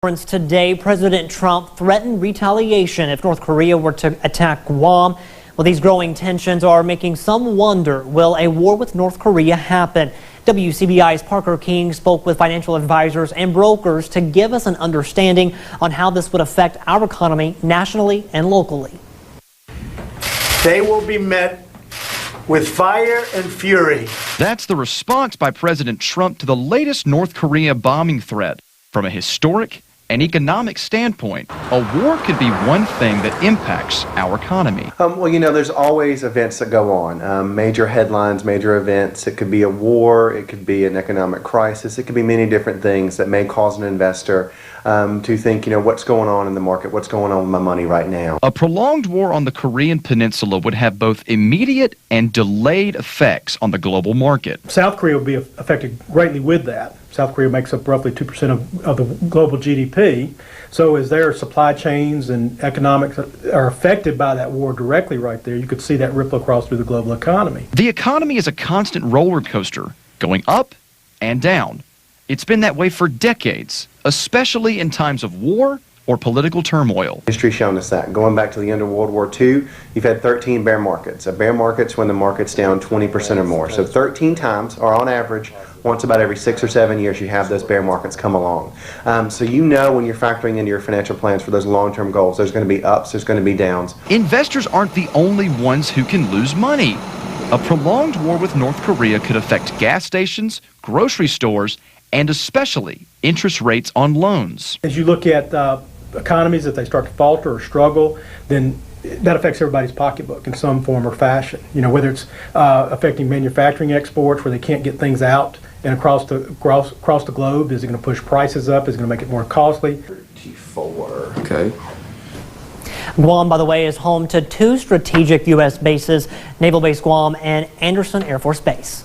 Today, President Trump threatened retaliation if North Korea were to attack Guam. Well, these growing tensions are making some wonder, will a war with North Korea happen? WCBI's Parker King spoke with financial advisors and brokers to give us an understanding on how this would affect our economy nationally and locally. They will be met with fire and fury. That's the response by President Trump to the latest North Korea bombing threat. From a historic and economic standpoint, a war could be one thing that impacts our economy. Well, you know, there's always events that go on, major headlines, major events. It could be a war, it could be an economic crisis, it could be many different things that may cause an investor to think, you know, what's going on in the market, what's going on with my money right now. A prolonged war on the Korean Peninsula would have both immediate and delayed effects on the global market. South Korea will be affected greatly with that. South Korea makes up roughly 2% of the global GDP. So as their supply chains and economics are affected by that war directly right there, you could see that ripple across through the global economy. The economy is a constant roller coaster, going up and down. It's been that way for decades, especially in times of war or political turmoil. History's shown us that. Going back to the end of World War II, you've had 13 bear markets. A bear market's when the market's down 20% or more. So 13 times, or on average, once about every 6 or 7 years, you have those bear markets come along. So you know when you're factoring into your financial plans for those long-term goals, there's going to be ups, there's going to be downs. Investors aren't the only ones who can lose money. A prolonged war with North Korea could affect gas stations, grocery stores, and especially interest rates on loans. As you look at economies, if they start to falter or struggle, then that affects everybody's pocketbook in some form or fashion. You know, whether it's affecting manufacturing exports where they can't get things out and across the globe. Is it going to push prices up? Is it going to make it more costly? 34. Okay. Guam, by the way, is home to two strategic U.S. bases, Naval Base Guam and Anderson Air Force Base.